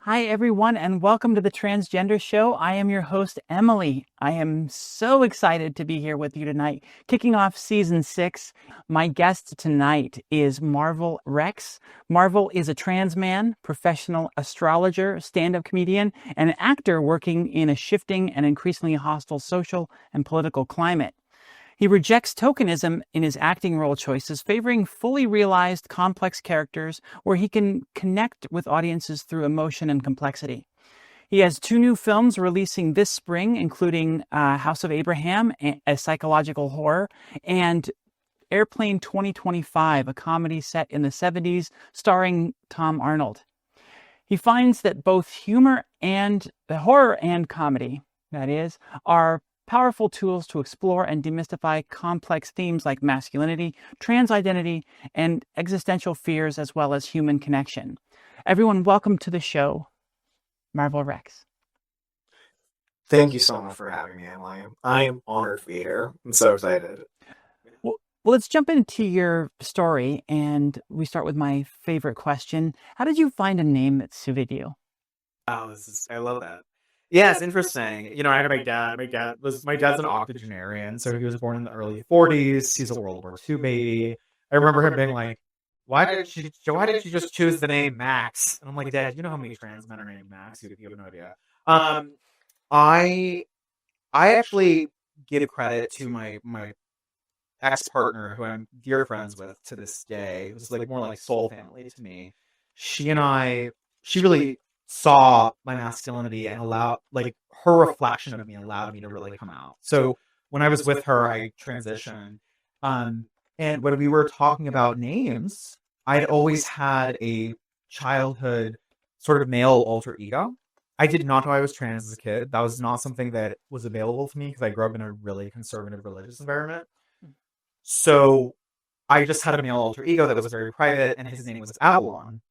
Hi, everyone, and welcome to the Transgender Show. I am your host, Emily. I am so excited to be here with you tonight, kicking off season 6. My guest tonight is Marval Rex. Marval is a trans man, professional astrologer, stand-up comedian, and an actor working in a shifting and increasingly hostile social and political climate. He rejects tokenism in his acting role choices, favoring fully realized, complex characters where he can connect with audiences through emotion and complexity. He has 2 new films releasing this spring, including House of Abraham, a psychological horror, and Airplane 2025, a comedy set in the 70s starring Tom Arnold. He finds that both horror and comedy, that is, are powerful tools to explore and demystify complex themes like masculinity, trans identity, and existential fears, as well as human connection. Everyone, welcome to the show, Marval Rex. Thank you so much for having me, Emily. I am honored to be here. I'm so excited. Well, let's jump into your story, and we start with my favorite question. How did you find a name that suited you? Oh, I love that. Yeah, it's interesting. I had my dad. My dad's an octogenarian, so he was born in the early 40s. He's a World War II baby. I remember him being like, why did you just choose the name Max? And I'm like, Dad, you know how many trans men are named Max? You have no idea. I I actually give credit to my ex-partner, who I'm dear friends with to this day. It was like more like soul family to me. She really saw my masculinity and allowed, like, her reflection of me allowed me to really come out. So when I was with her, I transitioned. Um, and when we were talking about names, I'd always had a childhood sort of male alter ego. I did not know I was trans as a kid. That was not something that was available to me because I grew up in a really conservative religious environment. So I just had a male alter ego that was very private, and his name was Avalon.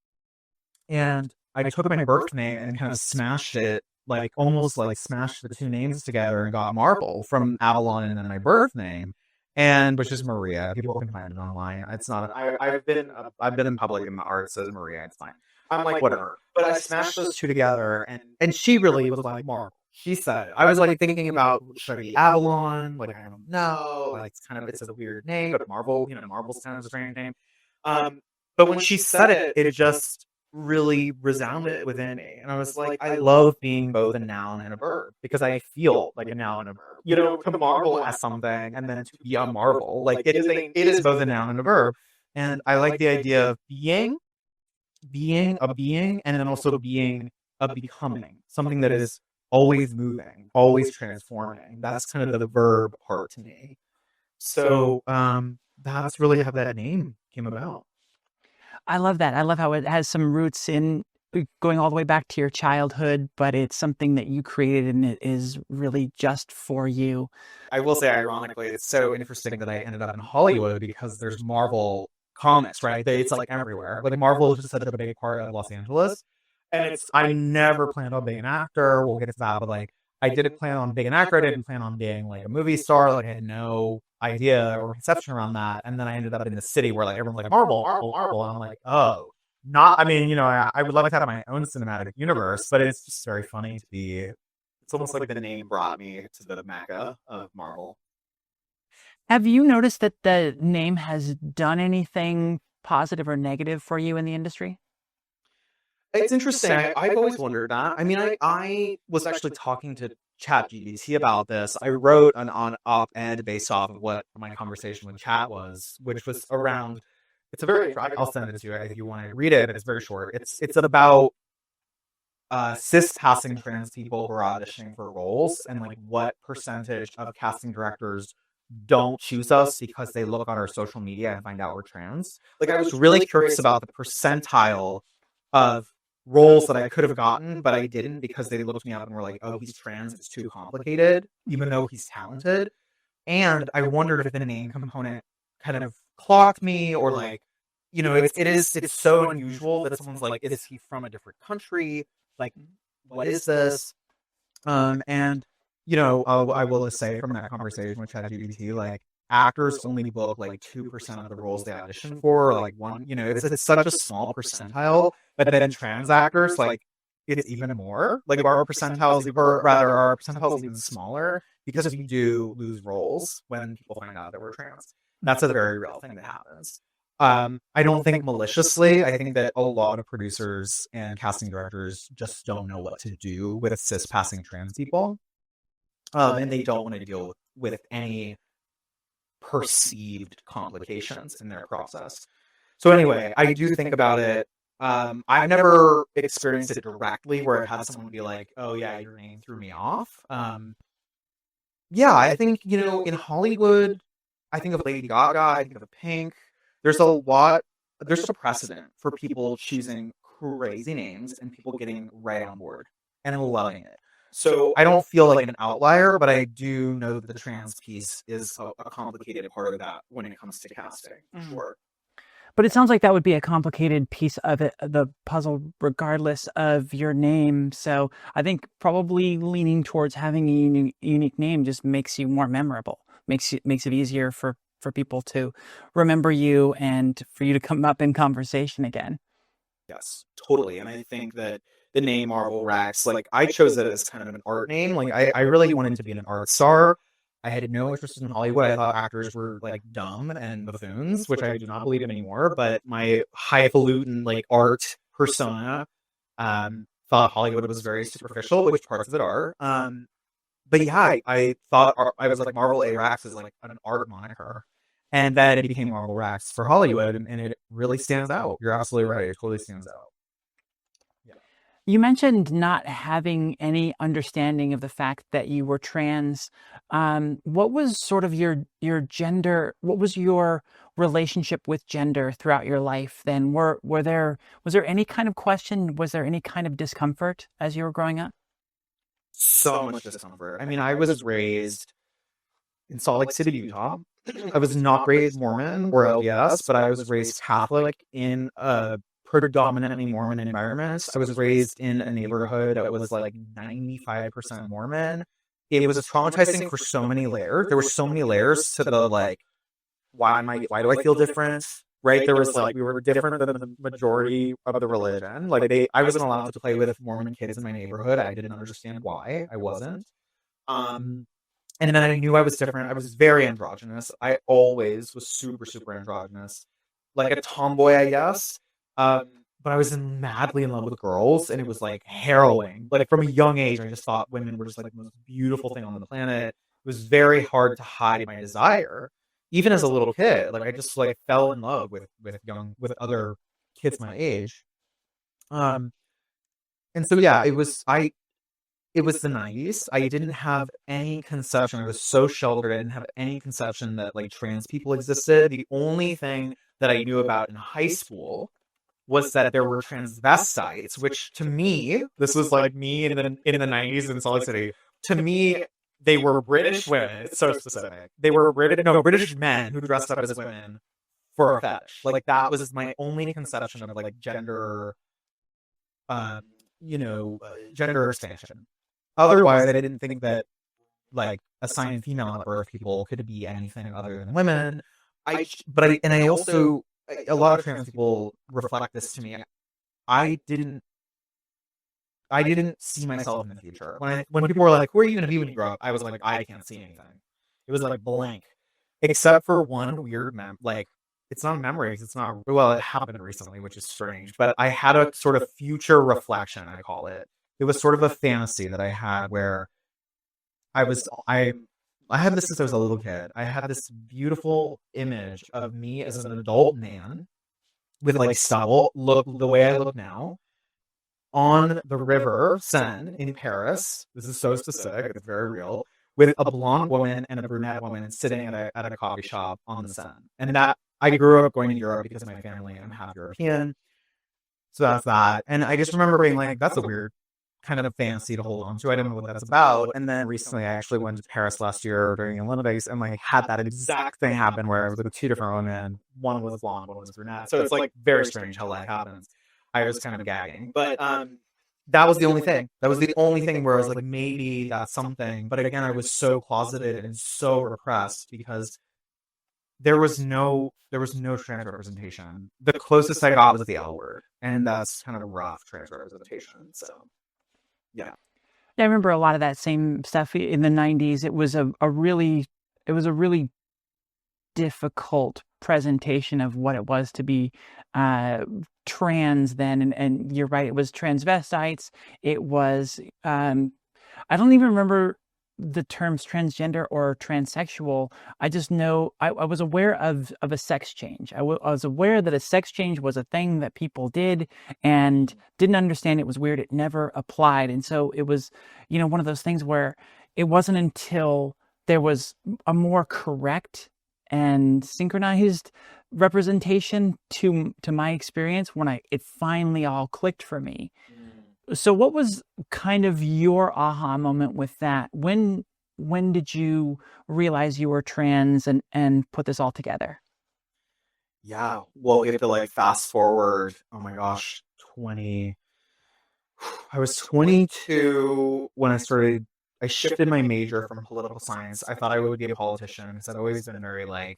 And I took my birth name and kind of smashed it, like almost like smashed the 2 names together and got Marvel from Avalon and then my birth name, and which is Maria. People can find it online. It's not. I've been in public and art says Maria. It's fine. I'm like, whatever. But I smashed those 2 together, and she really was like Marvel. She said, I was like thinking about, should I be Avalon? Like, I don't know. Like, it's a weird name, but Marvel, Marvel's kind of a strange name. But when she said it, it just really resounded within me. And I was like, I love being both a noun and a verb because I feel like a noun and a verb. To marvel at something and then to be a marvel. Like, it is both a noun and a verb. And I like the idea of being a being, and then also being a becoming, something that is always moving, always transforming. That's kind of the verb part to me. So that's really how that name came about. I love that. I love how it has some roots in going all the way back to your childhood, but it's something that you created and it is really just for you. I will say, ironically, it's so interesting that I ended up in Hollywood because there's Marvel comics, right? It's like everywhere. Like, Marvel is just such a big part of Los Angeles. And I never planned on being an actor. We'll get to that, but like, I didn't plan on being an actor. I didn't plan on being like a movie star. Like, I had no idea or conception around that. And then I ended up in the city where like everyone's like Marvel, Marvel, Marvel, and I'm like, oh, not. I mean, I would love to have my own cinematic universe, but it's just very funny to be. It's almost like the name brought me to the mecca of Marvel. Have you noticed that the name has done anything positive or negative for you in the industry? It's interesting. I've always wondered that. I mean, I was actually talking to ChatGPT about this. I wrote an op-ed based off of what my conversation with Chat was, which was around. It's a very. I'll send it to you if you want to read it. But it's very short. It's about cis passing trans people who are auditioning for roles, and like what percentage of casting directors don't choose us because they look on our social media and find out we're trans. Like, I was really curious about the percentile of roles that I could have gotten, but I didn't because they looked me up and were like, oh, he's trans, it's too complicated, even though he's talented. And I wondered if the name component kind of clocked me, or like, it's so unusual that someone's like, is he from a different country? Like, what is this? And I will say from that conversation with ChatGPT, like, actors only book like 2% of the roles they audition for, or like one. It's such a small percentile. But then trans actors, like, it's even more. Like our percentiles, or rather, our percentiles even smaller because we do lose roles when people find out that we're trans. That's a very real thing that happens. I don't think maliciously. I think that a lot of producers and casting directors just don't know what to do with cis passing trans people, and they don't want to deal with any perceived complications in their process. So anyway, I do think about it. I've never experienced it directly where I've had someone be like, "Oh yeah, your name threw me off." Yeah, I think, in Hollywood, I think of Lady Gaga, I think of Pink. There's a lot. There's a precedent for people choosing crazy names and people getting right on board and loving it. So I don't feel like an outlier, but I do know that the trans piece is a complicated part of that when it comes to casting. Sure. But it sounds like that would be a complicated piece of it, the puzzle, regardless of your name. So I think probably leaning towards having a unique name just makes you more memorable, makes it easier for people to remember you and for you to come up in conversation again. Yes, totally. And I think that the name Marval Rex, like I chose it as kind of an art name. Like I really wanted to be an art star. I had no interest in Hollywood. I thought actors were like dumb and buffoons, which I do not believe in anymore. But my highfalutin like art persona thought Hollywood was very superficial, which parts of it are. But yeah, I thought I was like Marvel A Rex is like an art moniker. And then it became Marvel Rex for Hollywood, and it really stands out. You're absolutely right. It totally stands out. Yeah. You mentioned not having any understanding of the fact that you were trans. What was sort of your gender? What was your relationship with gender throughout your life? Then was there any kind of question? Was there any kind of discomfort as you were growing up? So much discomfort. I mean, I was raised in Salt Lake City, Utah. I was not raised Mormon or LDS, but I was raised Catholic in a predominantly Mormon environment. I was raised in a neighborhood that was like 95% Mormon. It was traumatizing for so many layers. There were so many layers to the like, why do I feel different? Right? There was like we were different than the majority of the religion. Like I wasn't allowed to play with Mormon kids in my neighborhood. I didn't understand why I wasn't. And then I knew I was different. I was very androgynous. I always was super, super androgynous. Like a tomboy, I guess. But I was madly in love with girls, and it was like harrowing. Like from a young age, I just thought women were just like the most beautiful thing on the planet. It was very hard to hide my desire, even as a little kid. Like I just like fell in love with other kids my age. And so yeah, it was the 90s. I didn't have any conception. I was so sheltered. I didn't have any conception that like trans people existed. The only thing that I knew about in high school was that there were transvestites, which to me, this was like me in the 90s in Salt Lake City. To me, they were British women. It's so specific. They were British men who dressed up as women for a fetish. Like that was my only conception of like gender, gender expansion. Otherwise, I didn't think that like assigned female at birth people could be anything other than women. I also a lot of trans people reflect this to me. I didn't see myself in the future. When people were like, "Who are you going to be when you grow up?" I was like, "I can't see anything." It was like blank, except for one weird like it's not memories. It's not it happened recently, which is strange. But I had a sort of future reflection. I call it. It was sort of a fantasy that I had where I had this since I was a little kid. I had this beautiful image of me as an adult man with like stubble, look the way I look now, on the river Seine in Paris. This is so specific, it's very real, with a blonde woman and a brunette woman sitting at a coffee shop on the Seine. And that I grew up going to Europe because of my family. I'm half European. So that's that. And I just remember being like, that's a weird kind of fancy to hold on to. I don't know what that's about. And then recently I actually went to Paris last year during the Olympics and like had that exact thing happen where I was with two different women. One was blonde, one was brunette. So it's like very strange how that happens. I was kind of gagging. But that was the only thing. That was the only thing where I was like, maybe that's something. But again, I was so closeted and so repressed because there was no trans representation. The closest I got was the L word, and that's kind of a rough trans representation. So yeah. Yeah, I remember a lot of that same stuff in the 90s. It was a really difficult presentation of what it was to be trans then. And you're right, it was transvestites. It was, I don't even remember the terms transgender or transsexual. I just know I was aware of a sex change. I was aware that a sex change was a thing that people did and didn't understand it was weird. It never applied. And so it was, one of those things where it wasn't until there was a more correct and synchronized representation to my experience when it finally all clicked for me. So what was kind of your aha moment with that? When did you realize you were trans and put this all together? Yeah. Well, we have to like fast forward. Oh my gosh, 20. I was 22 when I shifted my major from political science. I thought I would be a politician because I'd always been very like,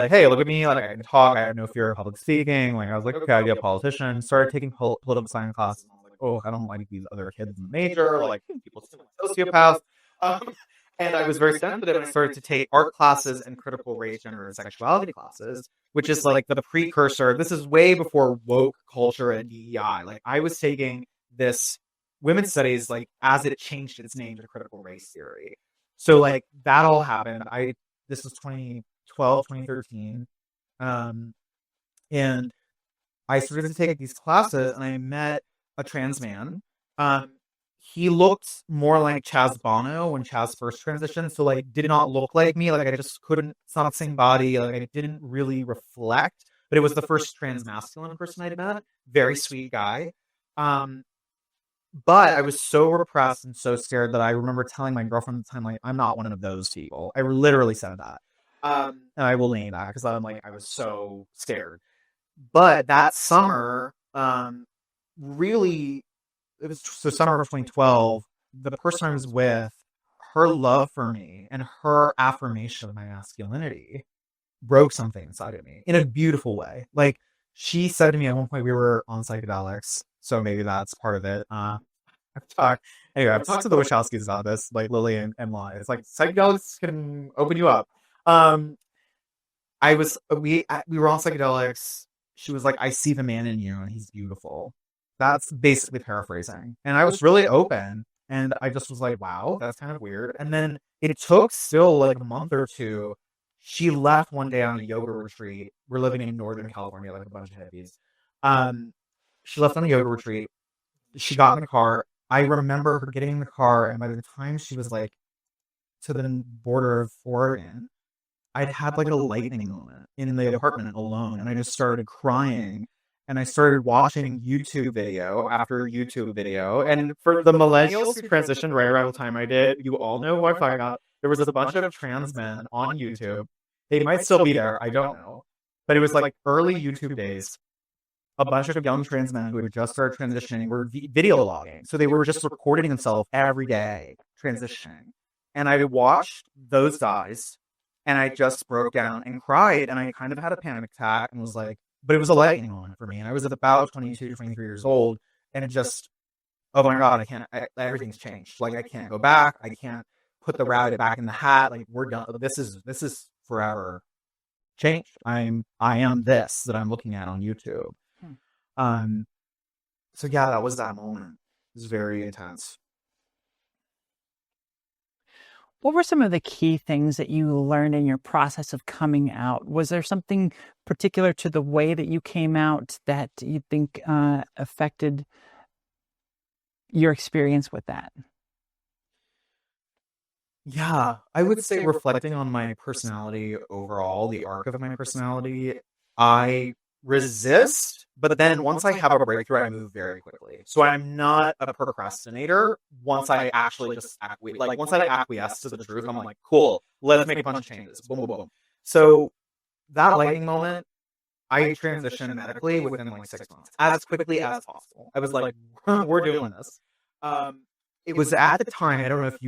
hey, look at me, like I can talk, I have no fear of public speaking. Like I was like, okay, I'll be a politician. Started taking political science classes. And I was like, oh, I don't like these other kids in the major, like people seem like sociopaths. Um, and I was very sensitive, and I started to take art classes and critical race, gender, and sexuality classes, which is like the precursor. This is way before woke culture and DEI. Like I was taking this women's studies like as it changed its name to critical race theory. So like that all happened. This was 2012, 2013. And I started to take these classes, and I met a trans man. He looked more like Chaz Bono when Chaz first transitioned, so like did not look like me. Like I just couldn't. It's not the same body. Like I didn't really reflect. But it was the first transmasculine person I'd met. Very sweet guy. But I was so repressed and so scared that I remember telling my girlfriend at the time, like, I'm not one of those people. I literally said that. And I will name that because I was so scared. But that summer, really, it was so summer of 2012. The person I was with, her love for me and her affirmation of my masculinity broke something inside of me in a beautiful way. Like she said to me at one point, we were on psychedelics, so maybe that's part of it. I've talked to the Wachowskis about this, like Lily and Lana. It's like psychedelics can open you up. We were on psychedelics. She was like, I see the man in you and he's beautiful. That's basically paraphrasing. And I was really open, and I just was like, wow, that's kind of weird. And then it took still like a month or two. She left one day on a yoga retreat. We're living in Northern California, like a bunch of hippies. She left on a yoga retreat. She got in the car. I remember her getting in the car, and by the time she was like to the border of Oregon, I'd had like a lightning moment in the apartment alone, and I just started crying, and I started watching YouTube video after YouTube video. And for the millennials who transitioned right around the time I did, you all know who I found out. There was a bunch of trans men on YouTube. They might still be there, I don't know. But it was like early YouTube days. A bunch of young trans men who had just started transitioning were video logging. So they were just recording themselves every day transitioning. And I watched those guys, and I just broke down and cried, and I kind of had a panic attack and was like, but it was a lightning moment for me. And I was about 22, 23 years old, and it just, oh my God, everything's changed. Like I can't go back. I can't put the rabbit back in the hat. Like we're done. This is forever changed. I am this that I'm looking at on YouTube. So yeah, that was that moment. It was very intense. What were some of the key things that you learned in your process of coming out? Was there something particular to the way that you came out that you think affected your experience with that? Yeah, I would say reflecting on my personality overall, the arc of my personality, I resist, but then once I have a breakthrough, I move very quickly. So I'm not a procrastinator. Once I actually just once I acquiesce to the truth, I'm like, cool, let's make a bunch of changes. Boom, boom, boom. So that lightning moment, I transitioned medically within like 6 months, as quickly as possible. I was like, we're doing this. It was at the time, I don't know if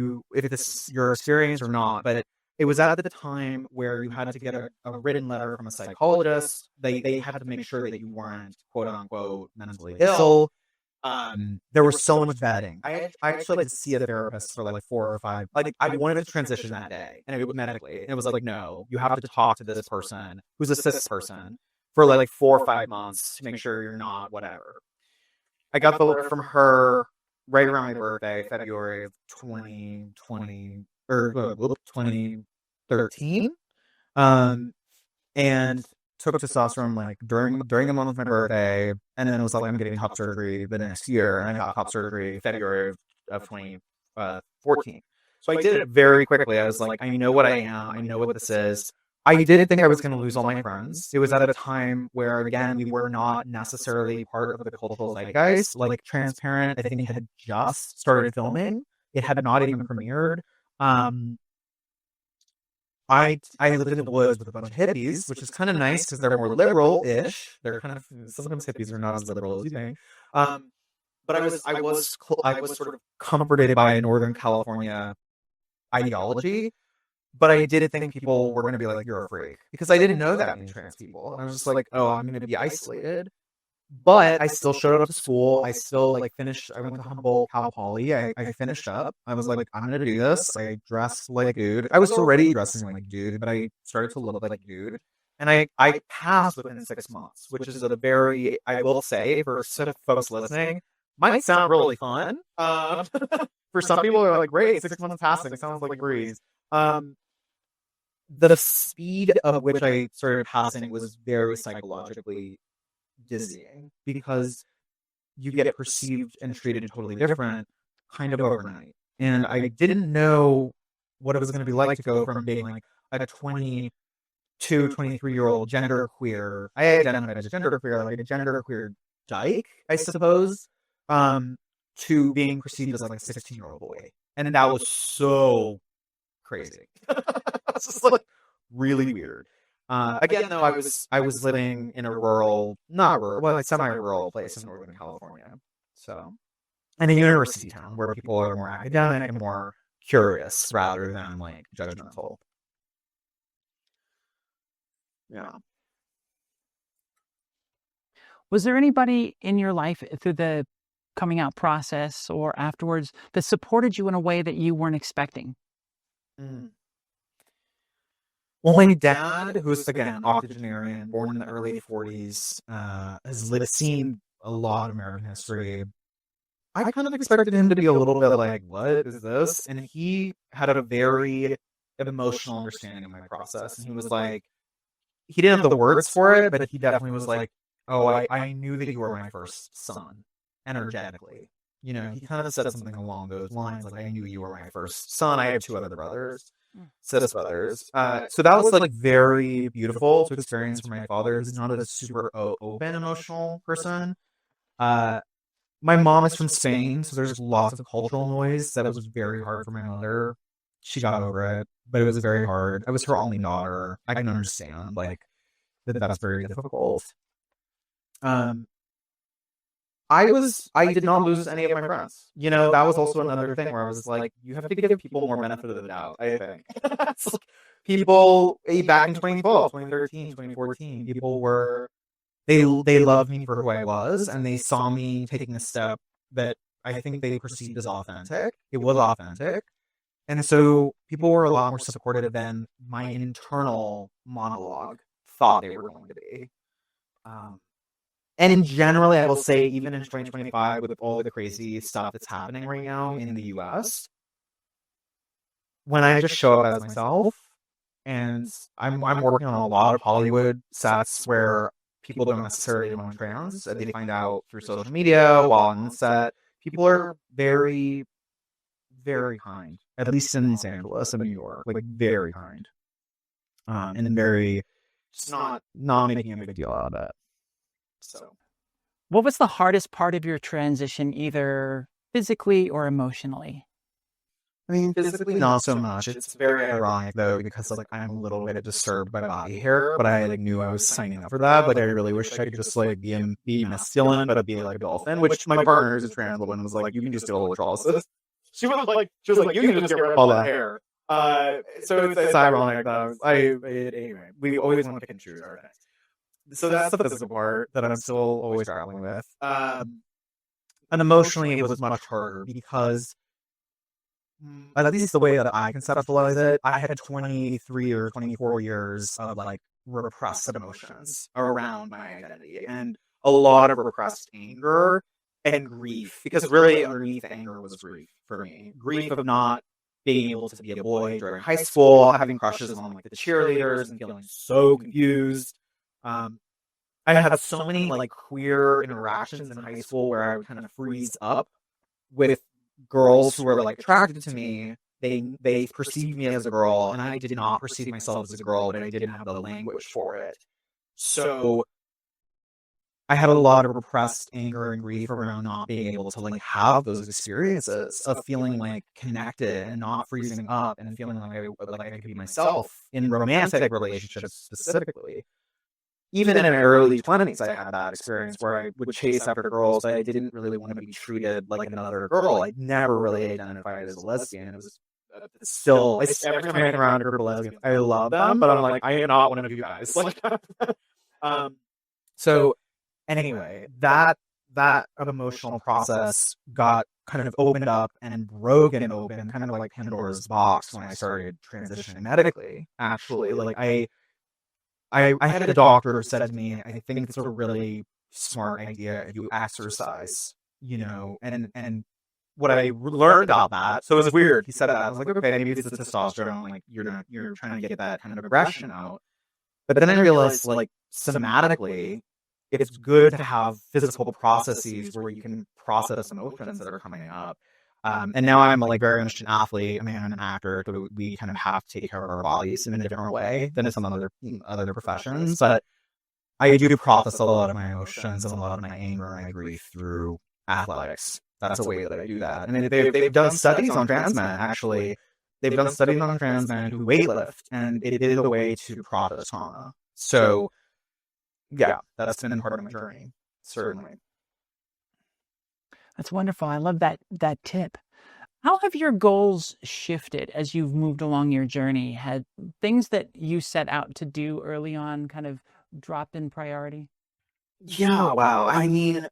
this your experience or not, but it was at the time where you had to get a written letter from a psychologist. They had to make sure that you weren't quote unquote mentally ill. There was so much vetting. I actually had to see a therapist for like 4 or 5. Like I wanted to transition that day, and it was medically, and it was like, no, you have to talk to this person who's a cis person for like 4 or 5 months to make sure you're not whatever. I got the letter from her right around my birthday, February of 2020 or 2013, and took testosterone like during the month of my birthday, and then it was like I'm getting top surgery the next year, and I got top surgery February of 2014. So I did it very quickly. I was like, I know what I am. I know what this is. I didn't think I was going to lose all my friends. It was at a time where, again, we were not necessarily part of the cultural zeitgeist. Like Transparent, I think, had just started filming. It had not even premiered. I lived in the woods with a bunch of hippies, which is kind of nice because they're more liberal-ish. They're kind of, sometimes hippies are not as liberal as you think. But I was sort of comforted by a Northern California ideology. But I didn't think people were going to be like, you're a freak. Because I didn't know that many trans people. And I was just like, oh, I'm going to be isolated. But I still showed up to school. I still like finished. I went to Humboldt, Cal Poly. I finished up. I was like, I'm going to do this. I dressed like a dude. I was already dressing like a dude, but I started to look like a dude. And I passed within 6 months, which is a very, I will say, for sort of folks listening, might sound really fun. For some people, they're like, great, 6 months passing. It sounds like a breeze. The speed of which I started passing was very psychologically dizzying because you get perceived and treated totally different kind of overnight. And I didn't know what it was going to be like to go from being like a 22, 23-year-old genderqueer. I identified as a genderqueer, like a genderqueer dyke, I suppose, to being perceived as like a 16-year-old boy. And that was so crazy. It's just like really weird. Again, though, I was living in a not rural, well, like semi-rural place in Northern California. So, in a university town where people are more academic and more curious rather than like judgmental. Yeah. Was there anybody in your life through the coming out process or afterwards that supported you in a way that you weren't expecting? Well, my dad, who's again octogenarian, born in the early 40s, has seen a lot of American history. I kind of expected him to be a little bit like, what is this? And he had a very emotional understanding of my process. And he was like, he didn't have the words for it, but he definitely was like, oh, I knew that you were my first son, energetically. You know, he kind of said something along those lines, like, I knew you were my first son. I have 2 other brothers, cis brothers. So that was like very beautiful to experience for my father. He's not a super open emotional person. My mom is from Spain, so there's lots of cultural noise that was very hard for my mother. She got over it, but it was very hard. I was her only daughter. I can understand like that's very difficult. I did not lose any of my friends. You know, that was also another thing where I was like, you have to give people more benefit of the doubt, I think. Like, people back in 2012, 2013, 2014, people were, they loved me for who I was, and they saw me taking a step that I think they perceived as authentic. It was authentic. And so people were a lot more supportive than my internal monologue thought they were going to be. And in general, I will say, even in 2025, with all the crazy stuff that's happening right now in the US, when I just show up as myself, and I'm working on a lot of Hollywood sets where people don't necessarily know I'm trans, and they find out through social media while on the set. People are very, very kind, at least in Los Angeles and New York, like very kind, and very just not making a big deal out of it. So, what was the hardest part of your transition, either physically or emotionally? I mean, physically not so much. It's very ironic though, because like I'm a little bit disturbed by body hair, but I like knew I was signing up for that. But I really wish I could just like be masculine, but be like a dolphin. Which my partner is a trans woman was like, you can just do electrolysis. She was like, you can just get rid of all that hair. So it's ironic that anyway, we always want to pick and choose our things. So that's the physical part that I'm still always grappling with. And emotionally, it was much harder because, at least the way that I conceptualize it, I had 23 or 24 years of like repressed emotions around my identity and a lot of repressed anger and grief, because really underneath anger was grief for me. Grief of not being able to be a boy during high school, having crushes on like the cheerleaders and feeling so confused. I had so many like queer interactions in high school where I would kind of freeze up with girls who were like attracted to me. They perceived me as a girl, and I did not perceive myself as a girl, but I didn't have the language for it. So I had a lot of repressed anger and grief around not being able to like have those experiences of feeling like connected and not freezing up and feeling like I could be myself in romantic relationships specifically. Even in my early 20s, I had that experience where I would chase after girls. I didn't really want to be treated like another girl. I never really identified as a lesbian. It was still, every time I hang around a group of lesbians, I love them, but I'm like, I am not one of you guys. Like, so anyway, that emotional process got kind of opened up and broken open, kind of like Pandora's box when I started transitioning medically. Actually, like I had a doctor who said to me, I think it's a really smart idea if you exercise, and what I learned about that, so it was weird. He said that. I was like, okay, maybe it's the testosterone, like you're trying to get that kind of aggression out. But then I realized, like, somatically, it's good to have physical processes where you can process emotions that are coming up. And now I'm like very much an athlete. I mean, I'm an actor, so we kind of have to take care of our bodies in a different way than in some other professions. But I do process a lot of my emotions and a lot of my anger and my grief through athletics. That's a way that I do that. And they've done studies on trans men, actually. They've done studies on trans men who weightlift, and it is a way to process trauma. So, yeah, that's been part of my journey, certainly. That's wonderful. I love that tip. How have your goals shifted as you've moved along your journey? Had things that you set out to do early on kind of dropped in priority? Yeah, wow. I mean,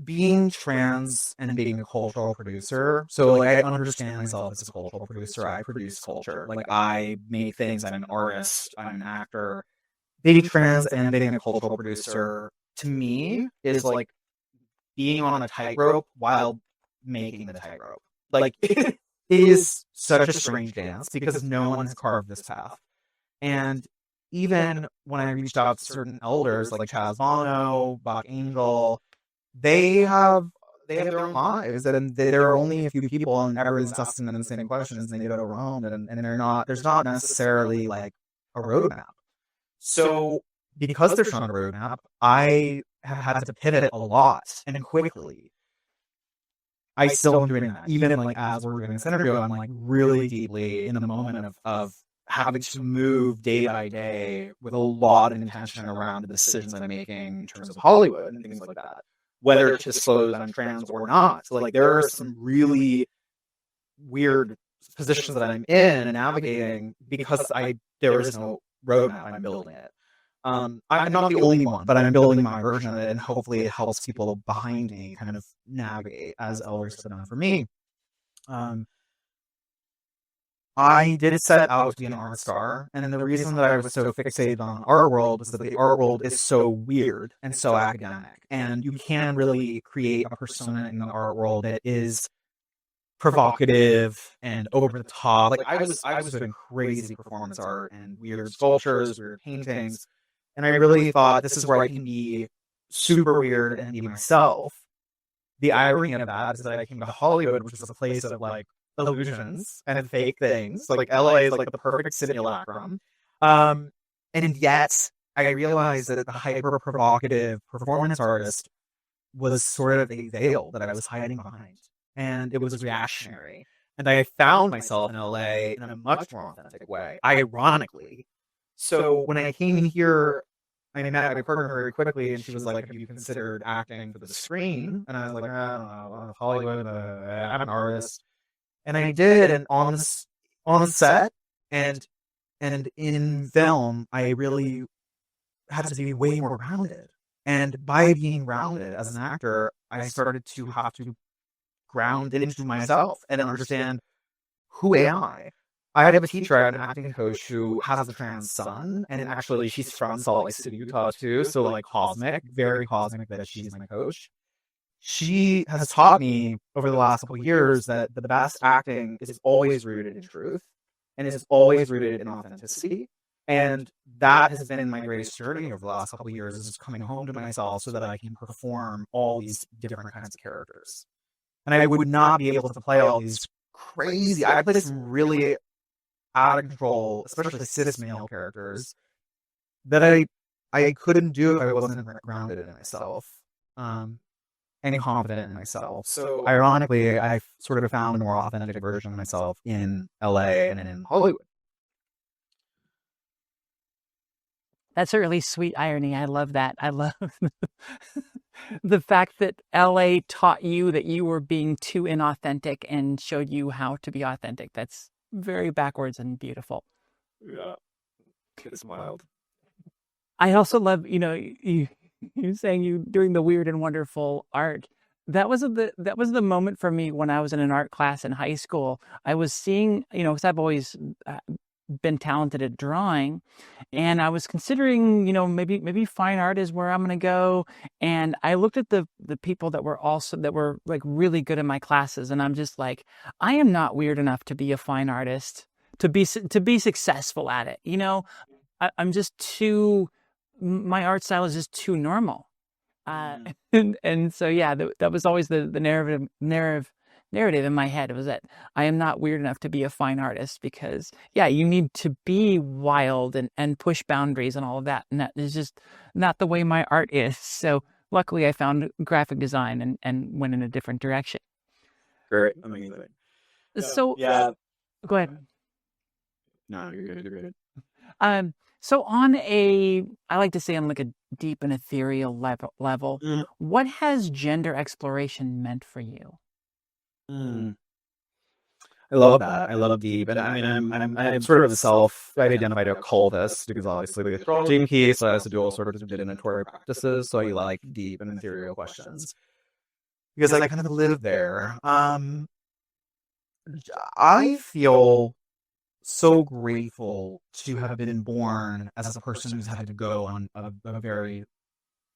being trans and being a cultural producer, so like I understand myself as a cultural producer. I produce culture. Like I make things. I'm an artist. I'm an actor. Being trans and being a cultural producer to me is like being on a tightrope while making the tightrope. Like it is such a strange dance because no one has carved this path. And even when I reached out to certain elders like Chaz Bono, Bach Angel, they have their own lives, and there are only a few people, and everyone's asking them the same questions, and they go around, and there's not necessarily like a roadmap. So because there's not a roadmap, I have had to pivot a lot and quickly. I still am doing that. Even like as we're doing this interview, I'm like really deeply in the moment of having to move day by day with a lot of intention around the decisions I'm making in terms of Hollywood and things like that. Whether to disclose I'm trans or not. So like there are some really weird positions that I'm in and navigating because there is no roadmap. I'm building it. I'm not the only one, but I'm building my version of it, and hopefully it helps people behind me kind of navigate as elders have done for me. I did set out to be an art star, and the reason that I was so fixated on art world was that the art world is so weird and so academic, and you can really create a persona in the art world that is provocative and over the top. Like I was doing crazy performance art and weird sculptures, weird paintings, and I really thought this is where I can be super weird and be myself. The irony of that is that I came to Hollywood, which is a place of like illusions and fake things. Like LA is like the perfect simulacrum. And yet I realized that the hyper provocative performance artist was sort of a veil that I was hiding behind. And it was reactionary. And I found myself in LA in a much more authentic way, ironically. So when I came here, I met my partner very quickly, and she was like, have you considered acting for the screen? And I was like, I don't know, Hollywood, I'm an artist. And I did, and on set and in film, I really had to be way more grounded. And by being grounded as an actor, I started to have to ground into myself and understand, who am I? I have a teacher, I have an acting coach who has a trans son, and actually she's from Salt Lake City, Utah too, so like cosmic, very cosmic that she's my coach. She has taught me over the last couple of years that the best acting is always rooted in truth and is always rooted in authenticity. And that has been my greatest journey over the last couple of years, is just coming home to myself so that I can perform all these different kinds of characters. And I would not be able to play all these crazy, I played some really out of control, especially cis male characters that I couldn't do if I wasn't grounded in myself. And confident in myself. So ironically, I sort of found a more authentic version of myself in LA and in Hollywood. That's a really sweet irony. I love that. I love the fact that LA taught you that you were being too inauthentic and showed you how to be authentic. That's very backwards and beautiful. Yeah. It's wild. I also love, you saying you doing the weird and wonderful art. That was the moment for me when I was in an art class in high school. I was seeing, because I've always been talented at drawing, and I was considering, maybe fine art is where I'm going to go. And I looked at the people that were like really good in my classes, and I'm just like, I am not weird enough to be a fine artist, to be successful at it. I'm just too. My art style is just too normal. And so, yeah, that was always the narrative in my head. It was that I am not weird enough to be a fine artist, because, yeah, you need to be wild and push boundaries and all of that. And that is just not the way my art is. So luckily I found graphic design and went in a different direction. Great. Amazing. So, yeah. Go ahead. No, you're good. You're good. So I like to say on like a deep and ethereal level, what has gender exploration meant for you? I love that. I love deep, and I mean, I'm sort of I've identified a occultist, because obviously the astrology piece, I also do all sort of divinatory practices, so I like deep and ethereal questions because I kind of live there. I feel so grateful to have been born as a person who's had to go on a very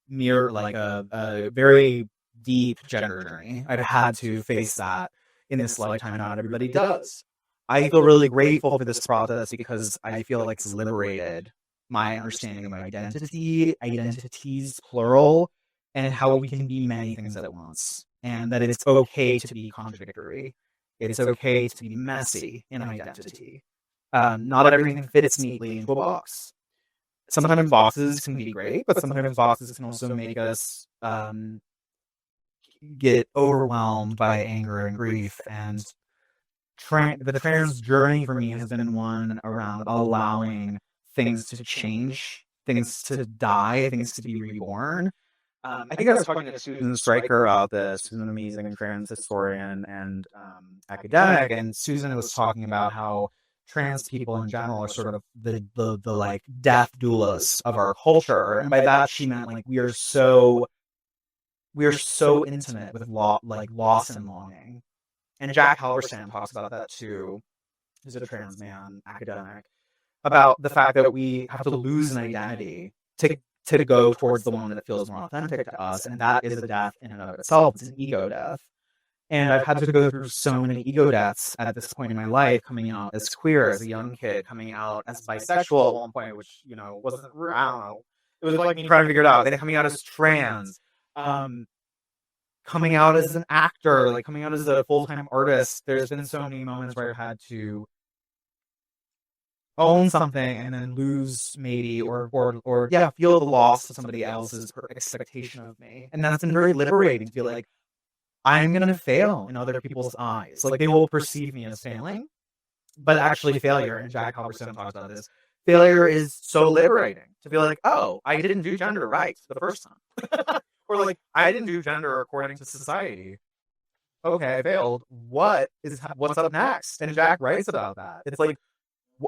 a very deep gender journey. I've had to face that in this lifetime, and not everybody does. I feel really grateful for this process because I feel like it's liberated my understanding of my identity, identities plural, and how we can be many things at once, and that it's okay to be contradictory. It's okay to be messy in identity. Not everything fits neatly into a box. Sometimes boxes can be great, but sometimes boxes can also make us get overwhelmed by anger and grief. And the trans journey for me has been one around allowing things to change, things to die, things to be reborn. I think I was talking to Susan Stryker about this, who's an amazing trans historian and academic, and Susan was talking about how trans people in general are sort of the like death doulas of our culture, and by that she meant like we are so intimate with loss and longing. And Jack Halberstam talks about that too, who's a trans man academic, about the fact that we have to lose an identity to go towards the one that feels more authentic to us, and that is a death in and of itself. It's an ego death. And I've had to go through so many ego deaths at this point in my life, coming out as queer, as a young kid, coming out as bisexual at one point, which, wasn't, I don't know. It was like me trying to figure it out. Then coming out as trans, coming out as an actor, like coming out as a full-time artist. There's been so many moments where I've had to own something and then lose maybe, or feel the loss of somebody else's expectation of me. And that's been very liberating to feel like, I'm going to fail in other people's eyes. Like, they will perceive me as failing, but actually failure, and Jack Halberstam talks about this, failure is so liberating to feel like, oh, I didn't do gender right the first time. Or like, I didn't do gender according to society. okay, I failed. What's up next? And Jack writes about that. It's like,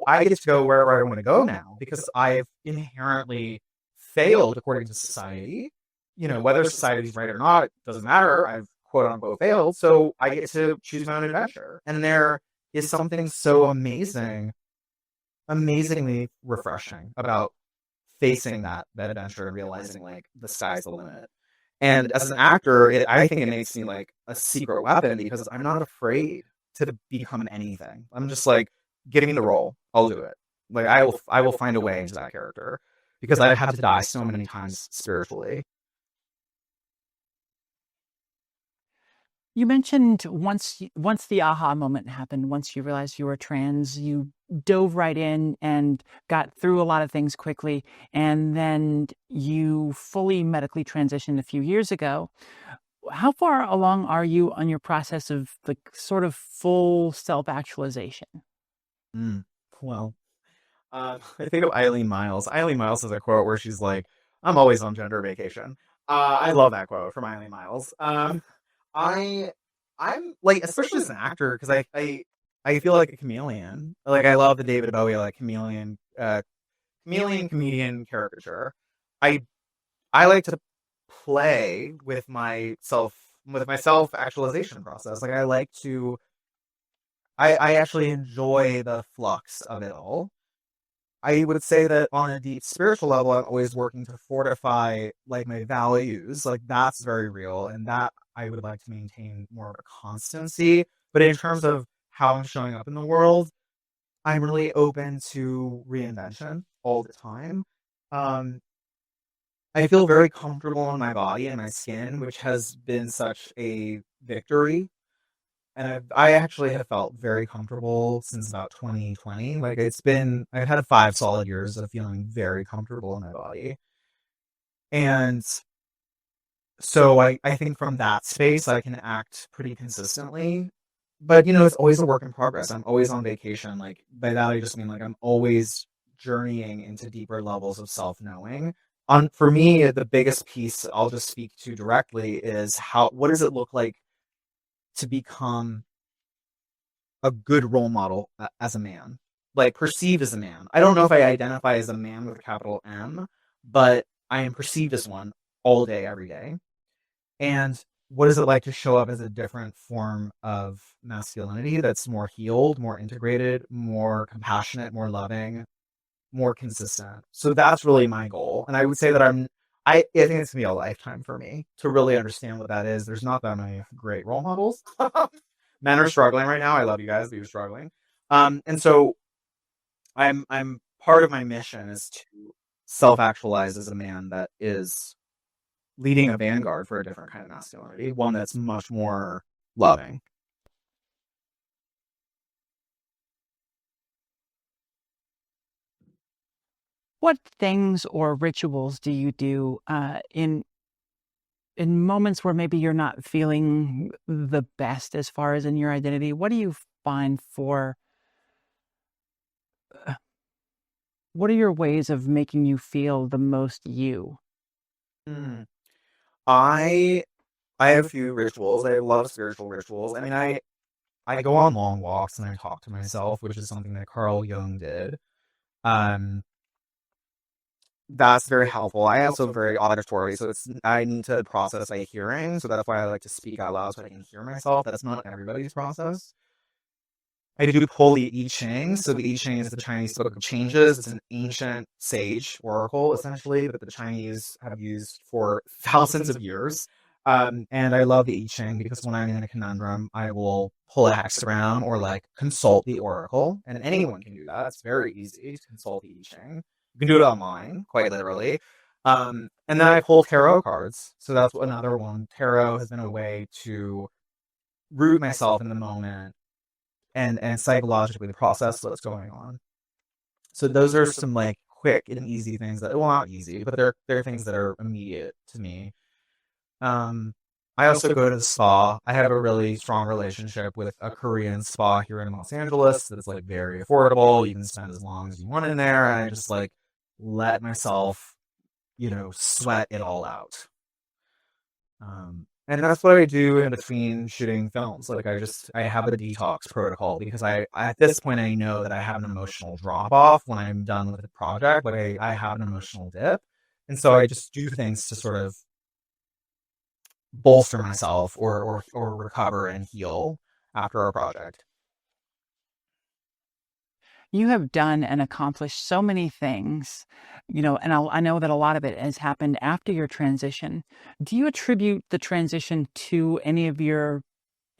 I get to go wherever I want to go now because I've inherently failed according to society. Whether society's right or not, it doesn't matter. I've quote unquote failed. So I get to choose my own adventure. And there is something so amazingly refreshing about facing that adventure and realizing like the sky's the limit. And as an actor, I think it makes me like a secret weapon because I'm not afraid to become anything. I'm just like, give me the role, I'll do it. Like I will find a way into that character because I've had to die so many times spiritually. You mentioned once the aha moment happened, once you realized you were trans, you dove right in and got through a lot of things quickly, and then you fully medically transitioned a few years ago. How far along are you on your process of the sort of full self-actualization? Mm. Well, I think of Eileen Miles. Eileen Miles has a quote where she's like, "I'm always on gender vacation." I love that quote from Eileen Miles. I I'm like, especially as an actor, because I feel like a chameleon. Like I love the David Bowie like chameleon comedian caricature. I I like to play with my self actualization process. Like I actually enjoy the flux of it all. I would say that on a deep spiritual level, I'm always working to fortify like my values. Like that's very real, and that I would like to maintain more of a constancy. But in terms of how I'm showing up in the world, I'm really open to reinvention all the time. Um, I feel very comfortable in my body and my skin, which has been such a victory. And I actually have felt very comfortable since about 2020. Like I've had 5 solid years of feeling very comfortable in my body. And so I think from that space, I can act pretty consistently. But, it's always a work in progress. I'm always on vacation. Like, by that, I just mean like I'm always journeying into deeper levels of self knowing. For me, the biggest piece I'll just speak to directly is what does it look like to become a good role model as a man, like perceived as a man. I don't know if I identify as a man with a capital M, but I am perceived as one all day, every day. And what is it like to show up as a different form of masculinity that's more healed, more integrated, more compassionate, more loving, more consistent? So that's really my goal. And I would say that I think it's gonna be a lifetime for me to really understand what that is. There's not that many great role models. Men are struggling right now. I love you guys, but you're struggling. And so I'm part of my mission is to self-actualize as a man that is leading a vanguard for a different kind of masculinity, one that's much more loving. What things or rituals do you do in moments where maybe you're not feeling the best as far as in your identity? What do you find for uh, what are your ways of making you feel the most you? Mm. I I have a few rituals. I love spiritual rituals. I mean, I go on long walks and I talk to myself, which is something that Carl Jung did. Um, that's very helpful. I also very auditory, so I need to process my hearing, so that's why I like to speak out loud so I can hear myself. That's not everybody's process. I do pull the I Ching. So the I Ching is the Chinese Book of Changes. It's an ancient sage oracle, essentially, that the Chinese have used for thousands of years. And I love the I Ching because when I'm in a conundrum, I will pull a hexagram or like consult the oracle, and anyone can do that. It's very easy to consult the I Ching. You can do it online, quite literally. And then I pull tarot cards. So that's another one. Tarot has been a way to root myself in the moment and psychologically process what's going on. So those are some like quick and easy things that, well, not easy, but they're things that are immediate to me. Um, I also go to the spa. I have a really strong relationship with a Korean spa here in Los Angeles that's like very affordable. You can spend as long as you want in there, and I just like let myself, sweat it all out. And that's what I do in between shooting films. Like I have a detox protocol because at this point I know that I have an emotional drop off when I'm done with the project. Like I have an emotional dip. And so I just do things to sort of bolster myself or recover and heal after a project. You have done and accomplished so many things, and I know that a lot of it has happened after your transition. Do you attribute the transition to any of your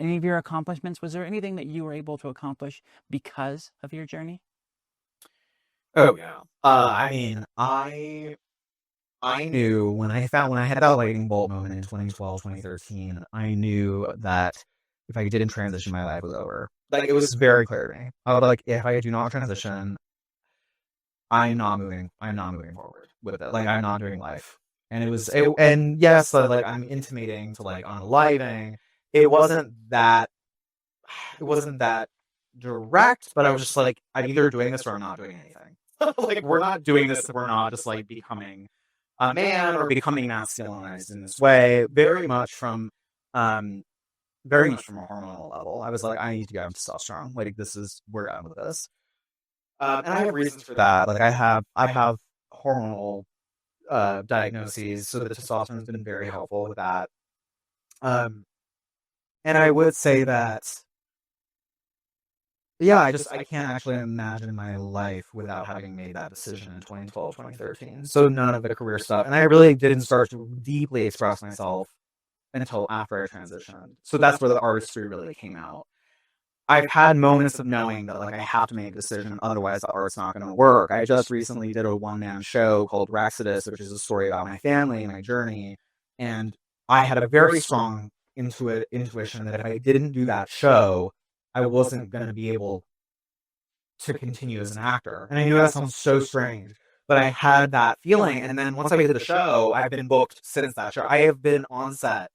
accomplishments? Was there anything that you were able to accomplish because of your journey? Oh yeah. I mean, I knew when I had that lightning bolt moment in 2012, 2013, I knew that if I didn't transition, my life was over. Like it was very clear to me. I was like, if I do not transition, I'm not moving. I'm not moving forward with it. Like I'm not doing life. And yes, like I'm intimating to like unaliving. It wasn't that it wasn't that direct, but I was just like, I'm either doing this or I'm not doing anything. Like we're not doing this. We're not just like becoming a man or becoming masculinized in this way. Um, very much from a hormonal level. I was like, I need to get on testosterone. Like this is we're done with this. And I have reasons for that. Like I have hormonal diagnoses, so the testosterone has been very helpful with that. Um, and I would say that yeah, I can't actually imagine my life without having made that decision in 2012, 2013. So none of the career stuff. And I really didn't start to deeply express myself until after I transitioned. So that's where the artistry really came out. I've had moments of knowing that like I have to make a decision, otherwise the art's not going to work. I just recently did a one-man show called Rexodus, which is a story about my family and my journey. And I had a very strong intuition that if I didn't do that show, I wasn't going to be able to continue as an actor. And I knew that sounds so strange, but I had that feeling. And then once I did the show, I've been booked since that show. I have been on set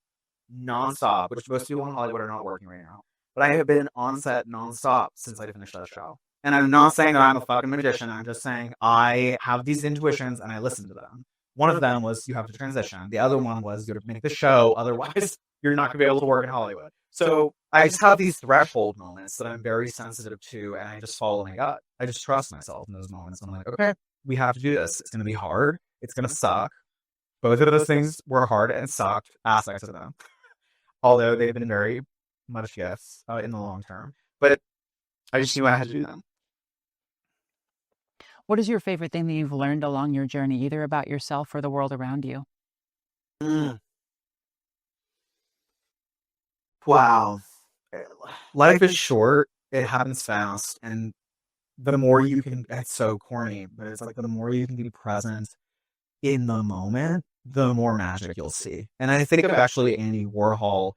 nonstop, which most people in Hollywood are not working right now. But I have been on set nonstop since I finished that show. And I'm not saying that I'm a fucking magician. I'm just saying I have these intuitions and I listen to them. One of them was you have to transition. The other one was you have to make the show. Otherwise, you're not going to be able to work in Hollywood. So I just have these threshold moments that I'm very sensitive to, and I just follow my gut. I just trust myself in those moments. I'm like, okay, we have to do this. It's going to be hard. It's going to suck. Both of those things were hard and sucked aspects of them, although they've been very much gifts in the long term. But I just knew I had to do them. What is your favorite thing that you've learned along your journey, either about yourself or the world around you? Mm. Wow. Life is short. It happens fast. And the more you can, it's so corny, but it's like the more you can be present in the moment, the more magic you'll see. And I think of actually Andy Warhol,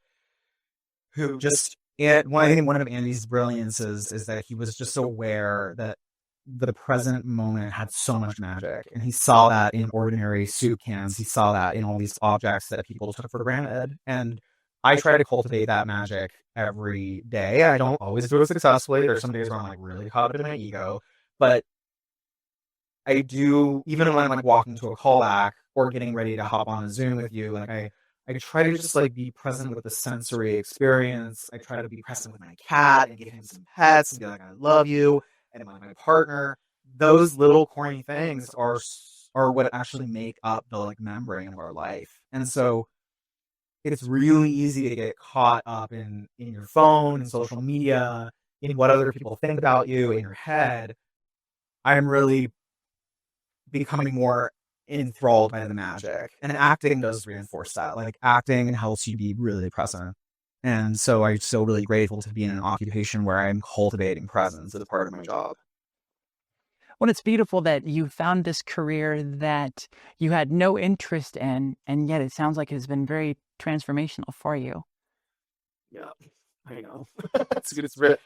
who just, I think one of Andy's brilliances is that he was just aware that the present moment had so much magic. And he saw that in ordinary soup cans. He saw that in all these objects that people took for granted. And I try to cultivate that magic every day. I don't always do it successfully. There's some days where I'm like really caught up in my ego, but I do, even when I'm like walking to a callback or getting ready to hop on a Zoom with you, like I try to just like be present with the sensory experience. I try to be present with my cat and give him some pets and be like, I love you. And my partner, those little corny things are what actually make up the like membrane of our life. And so it's really easy to get caught up in your phone and social media, in what other people think about you, in your head. I'm really becoming more enthralled by the magic. And acting does reinforce that. Like acting helps you be really present. And so I'm so really grateful to be in an occupation where I'm cultivating presence as a part of my job. Well, it's beautiful that you found this career that you had no interest in, and yet it sounds like it's been very transformational for you. Yeah, I know. it's good.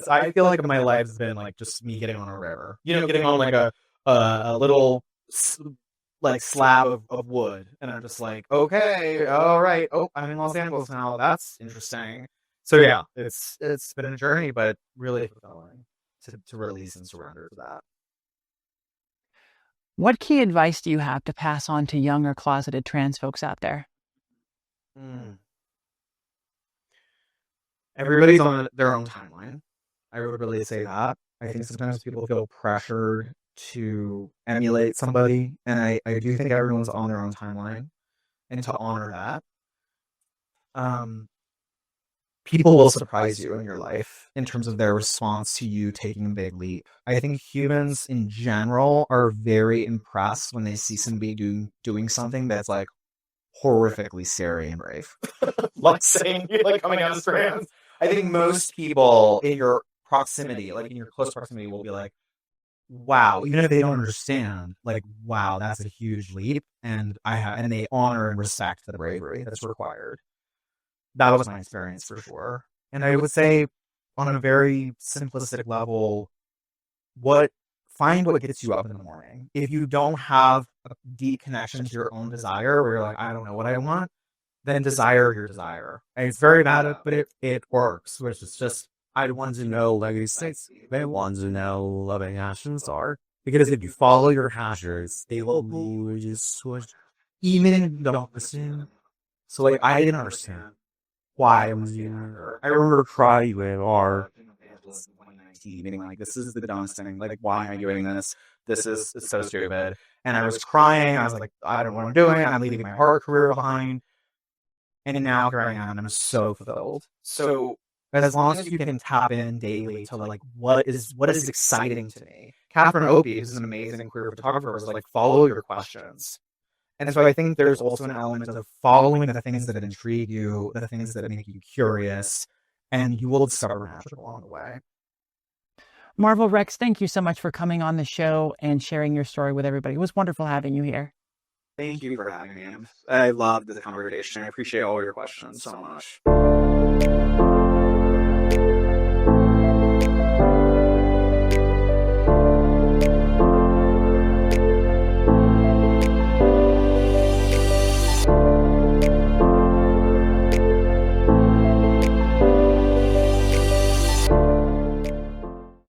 I feel like my life's been like just me getting on a river. You know, getting on like a little like slab of wood, and I'm just like, okay, all right. Oh, I'm in Los Angeles now. That's interesting. So yeah, it's been a journey, but really fulfilling to release and surrender to that. What key advice do you have to pass on to young or closeted trans folks out there? Mm. Everybody's on their own timeline. I would really say that. I think sometimes people feel pressured to emulate somebody, and I do think everyone's on their own timeline, and to honor that. Um, People will surprise you in your life in terms of their response to you taking a big leap. I think humans in general are very impressed when they see somebody doing something that's like horrifically scary and brave. Like saying, like coming down the strands. I think most people in your proximity, like in your close proximity, will be like, wow, even if they don't understand, like, wow, that's a huge leap. And they honor and respect the bravery that's required. That was my experience for sure. And I would say, on a very simplistic level, what find what gets you up in the morning. If you don't have a deep connection to your own desire, where you're like, I don't know what I want, then desire your desire. And it's very bad, but it works, which is just, I want to know, like you said, they want to know what their passions are. Because if you follow your passions, they will lead you switch. even if you don't listen. So like I didn't understand why I was here. I remember crying with our being like, this is the dumbest thing. Like, why am I doing this? This is it's so stupid. And I was crying. I was like, I don't know what I'm doing. I'm leaving my art career behind. And now here I am, and I'm so fulfilled. So as long as you can tap in daily to like what is exciting to me. Catherine Opie, who's an amazing queer photographer, was like, follow your questions. And so I think there's also an element of following the things that intrigue you, the things that make you curious, and you will discover magic along the way. Marval Rex, thank you so much for coming on the show and sharing your story with everybody. It was wonderful having you here. Thank you for having me. I loved the conversation. I appreciate all your questions so much.